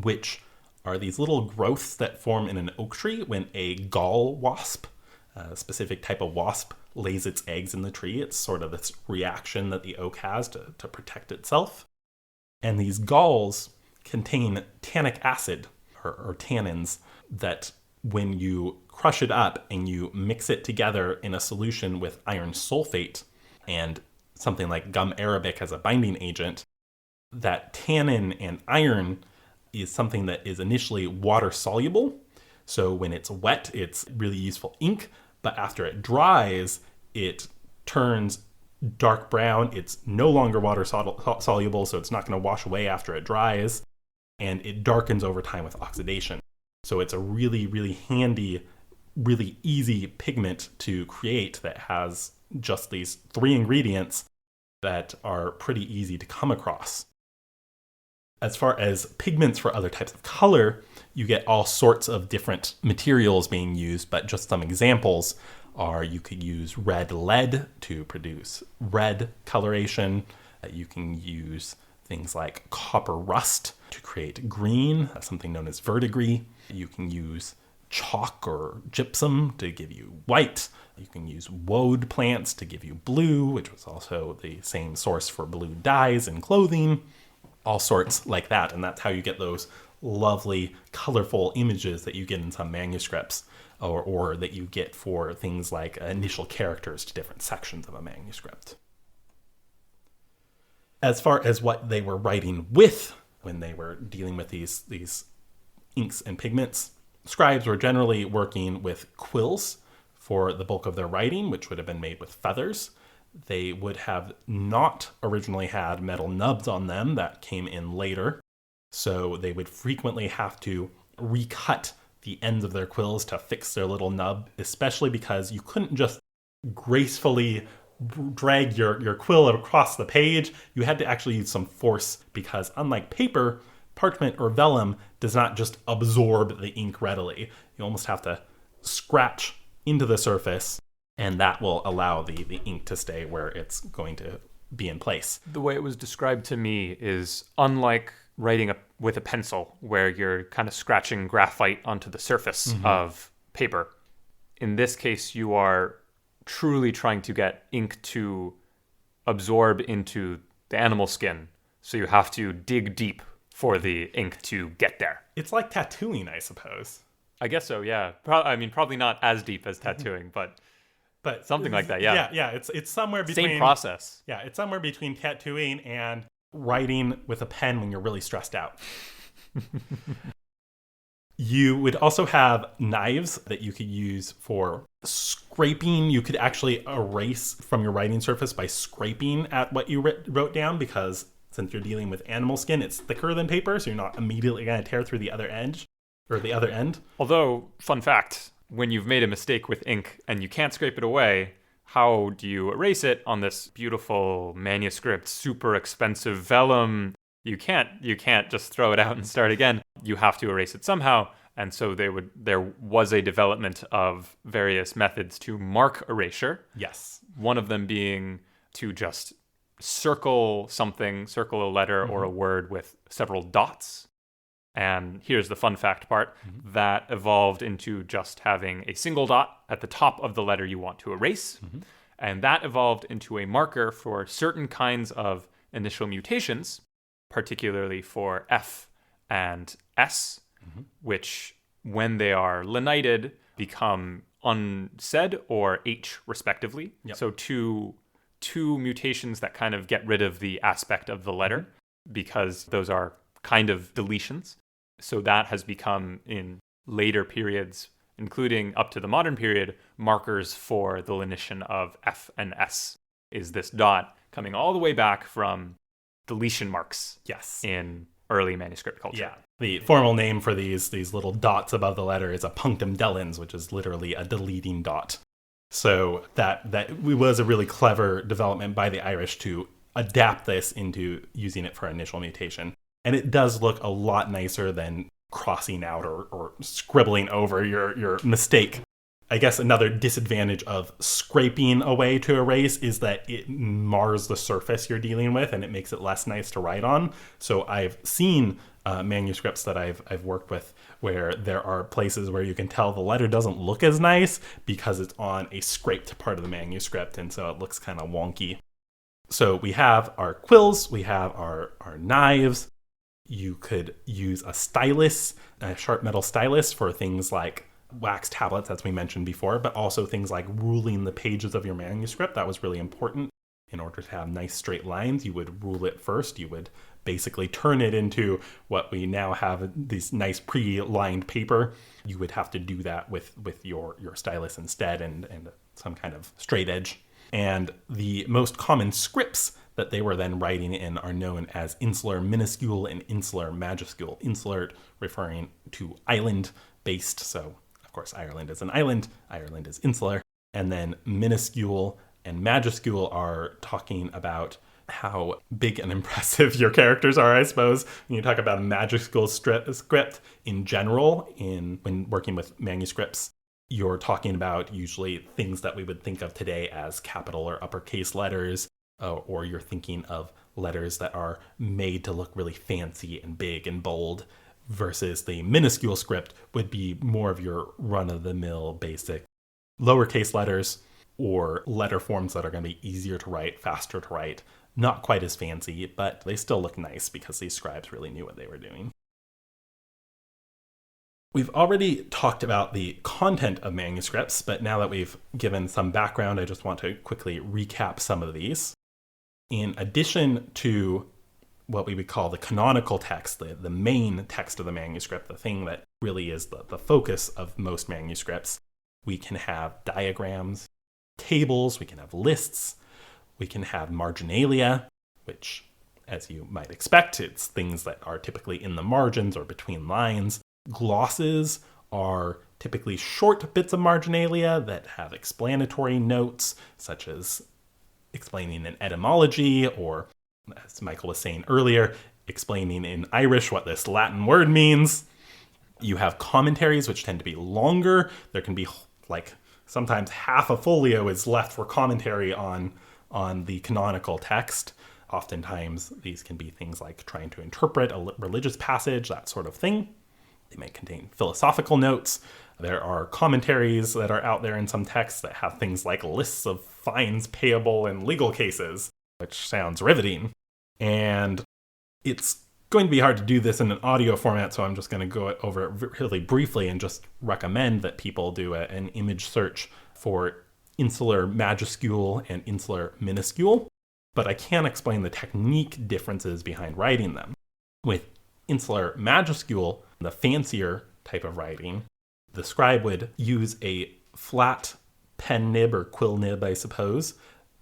which are these little growths that form in an oak tree when a gall wasp, a specific type of wasp, lays its eggs in the tree. It's sort of this reaction that the oak has to protect itself. And these galls contain tannic acid, or tannins, that when you crush it up and you mix it together in a solution with iron sulfate and something like gum arabic as a binding agent, that tannin and iron is something that is initially water soluble. So when it's wet, it's really useful ink, but after it dries, it turns dark brown. It's no longer water soluble, so it's not going to wash away after it dries, and it darkens over time with oxidation. So it's a really, really handy, really easy pigment to create that has just these three ingredients that are pretty easy to come across. As far as pigments for other types of color, you get all sorts of different materials being used, but just some examples are you could use red lead to produce red coloration. You can use things like copper rust to create green, something known as verdigris. You can use chalk or gypsum to give you white. You can use woad plants to give you blue, which was also the same source for blue dyes in clothing. All sorts like that, and that's how you get those lovely, colorful images that you get in some manuscripts, or that you get for things like initial characters to different sections of a manuscript. As far as what they were writing with when they were dealing with these inks and pigments, scribes were generally working with quills for the bulk of their writing, which would have been made with feathers. They would have not originally had metal nubs on them. That came in later. So they would frequently have to recut the ends of their quills to fix their little nub, especially because you couldn't just gracefully drag your quill across the page, you had to actually use some force because unlike paper, parchment or vellum does not just absorb the ink readily. You almost have to scratch into the surface, and that will allow the ink to stay where it's going to be in place. The way it was described to me is unlike writing with a pencil where you're kind of scratching graphite onto the surface of paper. In this case, you are truly trying to get ink to absorb into the animal skin. So you have to dig deep for the ink to get there. It's like tattooing, I suppose. I guess so, yeah. Probably not as deep as tattooing, but something like that, yeah. Yeah, it's somewhere between... Same process. Yeah, it's somewhere between tattooing and writing with a pen when you're really stressed out. You would also have knives that you could use for scraping. You could actually erase from your writing surface by scraping at what you wrote down, because since you're dealing with animal skin, it's thicker than paper, so you're not immediately going to tear through the other edge or the other end. Although, fun fact, when you've made a mistake with ink and you can't scrape it away, how do you erase it on this beautiful manuscript, super expensive vellum? You can't just throw it out and start again. You have to erase it somehow. And so there was a development of various methods to mark erasure. Yes. One of them being to just circle a letter or a word with several dots. And here's the fun fact part. That evolved into just having a single dot at the top of the letter you want to erase. And that evolved into a marker for certain kinds of initial mutations, particularly for F and S, which, when they are lenited, become unsaid or H, respectively. Yep. So two mutations that kind of get rid of the aspect of the letter, because those are kind of deletions. So that has become, in later periods, including up to the modern period, markers for the lenition of F and S, is this dot coming all the way back from deletion marks. Yes. In early manuscript culture. Yeah. The formal name for these little dots above the letter is a punctum delens, which is literally a deleting dot. So that was a really clever development by the Irish to adapt this into using it for initial mutation. And it does look a lot nicer than crossing out or scribbling over your mistake. I guess another disadvantage of scraping away to erase is that it mars the surface you're dealing with and it makes it less nice to write on. So I've seen manuscripts that I've worked with where there are places where you can tell the letter doesn't look as nice because it's on a scraped part of the manuscript, and so it looks kind of wonky. So we have our quills, we have our knives. You could use a stylus, a sharp metal stylus, for things like wax tablets, as we mentioned before, but also things like ruling the pages of your manuscript. That was really important. In order to have nice straight lines, you would rule it first. You would basically turn it into what we now have, this nice pre-lined paper. You would have to do that with your stylus instead, and some kind of straight edge. And the most common scripts that they were then writing in are known as insular minuscule and insular majuscule. Insular referring to island-based, so of course Ireland is an island, Ireland is insular. And then minuscule and majuscule are talking about how big and impressive your characters are, I suppose. When you talk about a majuscule script in general, when working with manuscripts, you're talking about usually things that we would think of today as capital or uppercase letters, or you're thinking of letters that are made to look really fancy and big and bold, versus the minuscule script would be more of your run-of-the-mill basic lowercase letters, or letter forms that are going to be easier to write, faster to write, not quite as fancy, but they still look nice because these scribes really knew what they were doing. We've already talked about the content of manuscripts, but now that we've given some background, I just want to quickly recap some of these. In addition to what we would call the canonical text, the main text of the manuscript, the thing that really is the focus of most manuscripts, we can have diagrams, tables, we can have lists, we can have marginalia, which, as you might expect, it's things that are typically in the margins or between lines. Glosses are typically short bits of marginalia that have explanatory notes, such as explaining an etymology, or, as Michael was saying earlier, explaining in Irish what this Latin word means. You have commentaries, which tend to be longer. There can be like sometimes half a folio is left for commentary on the canonical text. Oftentimes, these can be things like trying to interpret a religious passage, that sort of thing. They may contain philosophical notes. There are commentaries that are out there in some texts that have things like lists of fines payable in legal cases, which sounds riveting. And it's going to be hard to do this in an audio format, so I'm just going to go over it really briefly and just recommend that people do an image search for insular majuscule and insular minuscule. But I can explain the technique differences behind writing them. With insular majuscule, the fancier type of writing, the scribe would use a flat pen nib or quill nib, I suppose,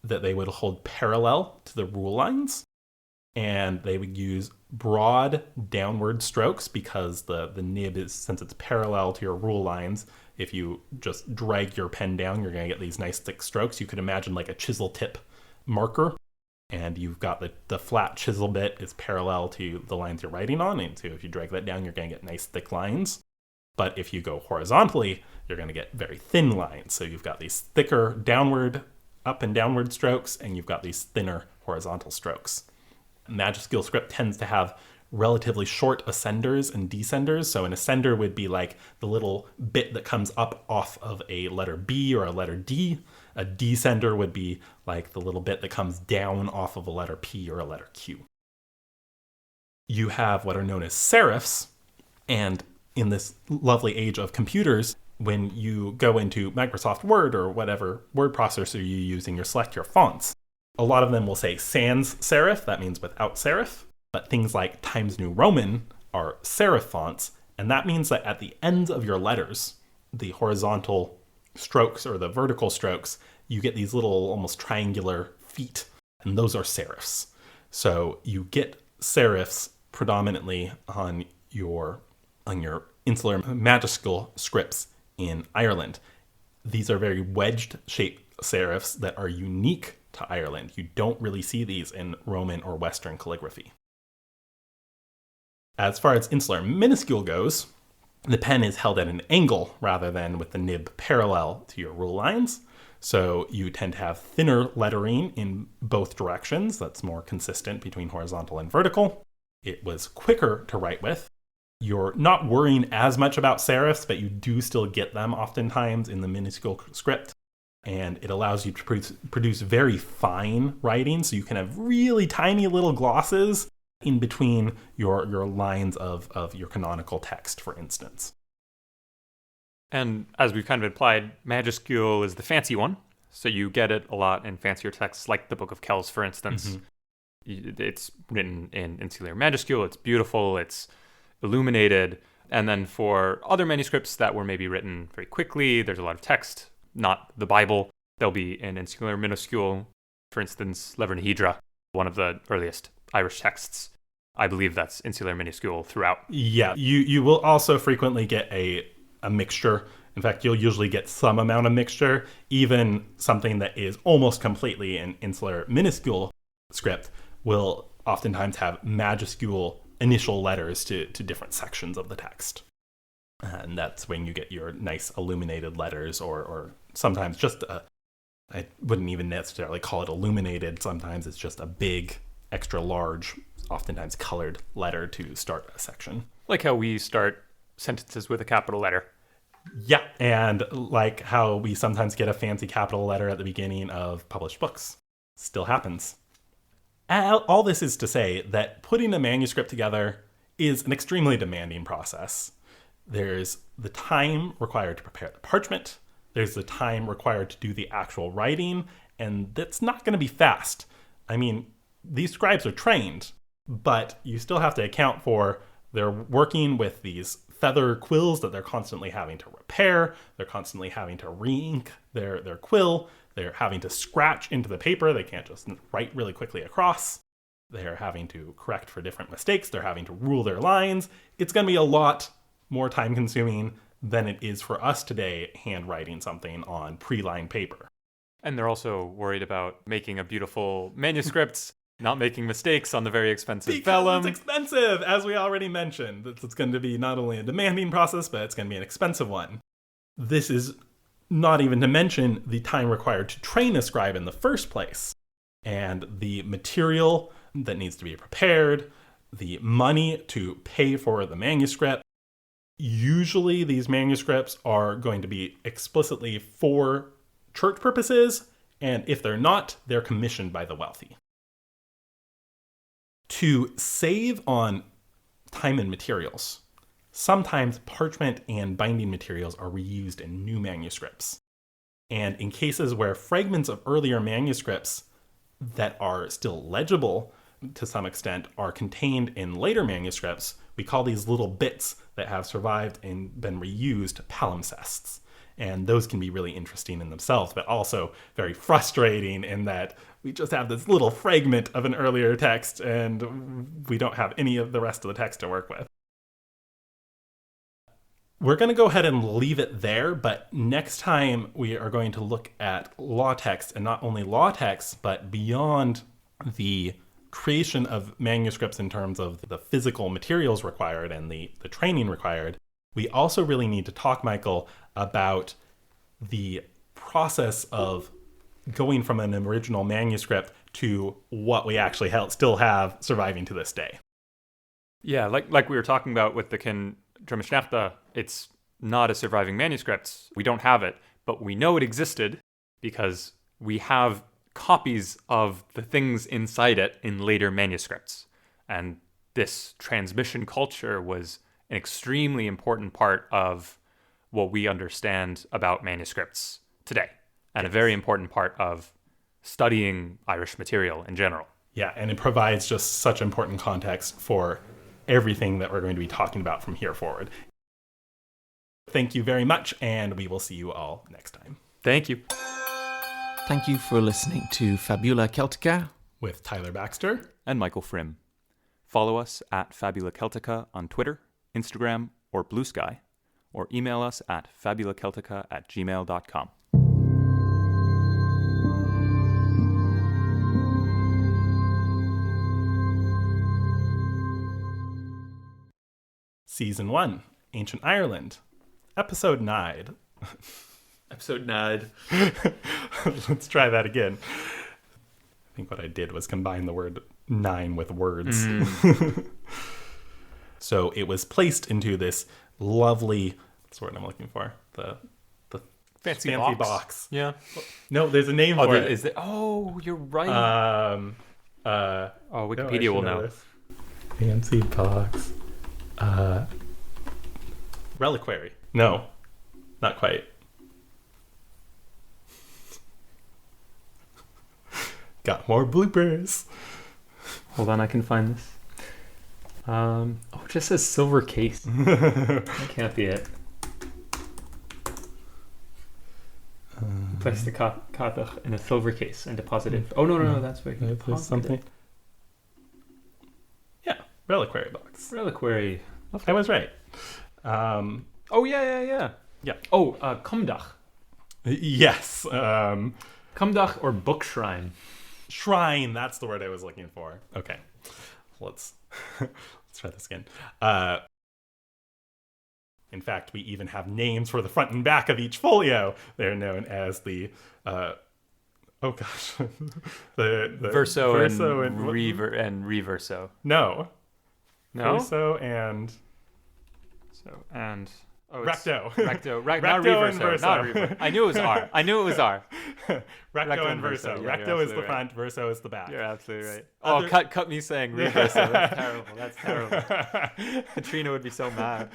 that they would hold parallel to the rule lines. And they would use broad downward strokes because the nib is, since it's parallel to your rule lines, if you just drag your pen down, you're going to get these nice thick strokes. You could imagine like a chisel tip marker. And you've got the flat chisel bit is parallel to the lines you're writing on. And so if you drag that down, you're going to get nice thick lines. But if you go horizontally, you're going to get very thin lines. So you've got these thicker downward, up and downward strokes, and you've got these thinner horizontal strokes. Majuscule script tends to have relatively short ascenders and descenders. So an ascender would be like the little bit that comes up off of a letter B or a letter D. A descender would be like the little bit that comes down off of a letter P or a letter Q. You have what are known as serifs, and in this lovely age of computers, when you go into Microsoft Word or whatever word processor you're using, you select your fonts. A lot of them will say sans serif, that means without serif, but things like Times New Roman are serif fonts, and that means that at the ends of your letters, the horizontal strokes or the vertical strokes, you get these little almost triangular feet, and those are serifs. So you get serifs predominantly on your insular majuscule scripts in Ireland. These are very wedged shaped serifs that are unique to Ireland. You don't really see these in Roman or Western calligraphy. As far as insular minuscule goes, the pen is held at an angle rather than with the nib parallel to your rule lines. So you tend to have thinner lettering in both directions. That's more consistent between horizontal and vertical. It was quicker to write with. You're not worrying as much about serifs, but you do still get them oftentimes in the minuscule script. And it allows you to produce very fine writing. So you can have really tiny little glosses in between your lines of your canonical text, for instance. And as we've kind of implied, majuscule is the fancy one. So you get it a lot in fancier texts, like the Book of Kells, for instance. Mm-hmm. It's written in insular majuscule. It's beautiful. It's illuminated. And then for other manuscripts that were maybe written very quickly, there's a lot of text, not the Bible. They'll be in insular minuscule. For instance, Lever-na-Hydra, one of the earliest Irish texts. I believe that's insular minuscule throughout. Yeah, you will also frequently get a mixture. In fact, you'll usually get some amount of mixture. Even something that is almost completely an insular minuscule script will oftentimes have majuscule initial letters to different sections of the text. And that's when you get your nice illuminated letters, or sometimes just I wouldn't even necessarily call it illuminated. Sometimes it's just a big, extra large, oftentimes colored letter to start a section. Like how we start sentences with a capital letter. Yeah, and like how we sometimes get a fancy capital letter at the beginning of published books. Still happens. All this is to say that putting a manuscript together is an extremely demanding process. There's the time required to prepare the parchment. There's the time required to do the actual writing, and that's not going to be fast. I mean, these scribes are trained, but you still have to account for they're working with these feather quills that they're constantly having to repair. They're constantly having to re-ink their quill. They're having to scratch into the paper. They can't just write really quickly across. They're having to correct for different mistakes. They're having to rule their lines. It's going to be a lot more time consuming than it is for us today handwriting something on pre-lined paper. And they're also worried about making a beautiful manuscript, not making mistakes on the very expensive vellum. It's expensive, as we already mentioned. It's going to be not only a demanding process, but it's going to be an expensive one. This is not even to mention the time required to train a scribe in the first place, and the material that needs to be prepared, the money to pay for the manuscript. Usually these manuscripts are going to be explicitly for church purposes, and if they're not, they're commissioned by the wealthy. To save on time and materials, sometimes parchment and binding materials are reused in new manuscripts. And in cases where fragments of earlier manuscripts that are still legible to some extent are contained in later manuscripts, we call these little bits that have survived and been reused palimpsests. And those can be really interesting in themselves, but also very frustrating in that we just have this little fragment of an earlier text and we don't have any of the rest of the text to work with. We're going to go ahead and leave it there, but next time we are going to look at law texts, and not only law texts, but beyond the creation of manuscripts in terms of the physical materials required and the training required. We also really need to talk, Michael, about the process of going from an original manuscript to what we actually still have surviving to this day. Yeah, like we were talking about with the Kin Drumishnachtha, it's not a surviving manuscript. We don't have it, but we know it existed because we have copies of the things inside it in later manuscripts. And this transmission culture was an extremely important part of what we understand about manuscripts today, and a very important part of studying Irish material in general. Yeah, and it provides just such important context for everything that we're going to be talking about from here forward. Thank you very much, and we will see you all next time. Thank you. Thank you for listening to Fabula Celtica With Tyler Baxter And Michael Frim. Follow us at Fabula Celtica on Twitter, Instagram, or Blue Sky, or email us at fabulaceltica@gmail.com. Season 1, Ancient Ireland, Episode 9. Episode 9. Let's try that again. I think what I did was combine the word 9 with words. So it was placed into this lovely, what's the word I'm looking for? The Fancy box. Yeah. No, there's a name for it. You're right. Wikipedia no, will know. This. Fancy box. Reliquary. No, not quite. Got more bloopers. Hold on, I can find this. It just says silver case. That can't be it. Place the catach in a silver case and deposit it. Oh, no, that's where you There's something. Yeah, reliquary box. Reliquary. I was right. Yeah. Yeah. Oh, cumdach. Yes. Cumdach or book shrine. Shrine, that's the word I was looking for. Okay. Let's try this again. In fact, we even have names for the front and back of each folio. They're known as the the verso and reverso. No. Verso and recto. Not Reverso. verso. Not reverso. I knew it was R. Recto and verso. Yeah, Recto is the right. front, verso is the back. You're absolutely right. Other- Cut me saying reverso. That's terrible. Katrina would be so mad.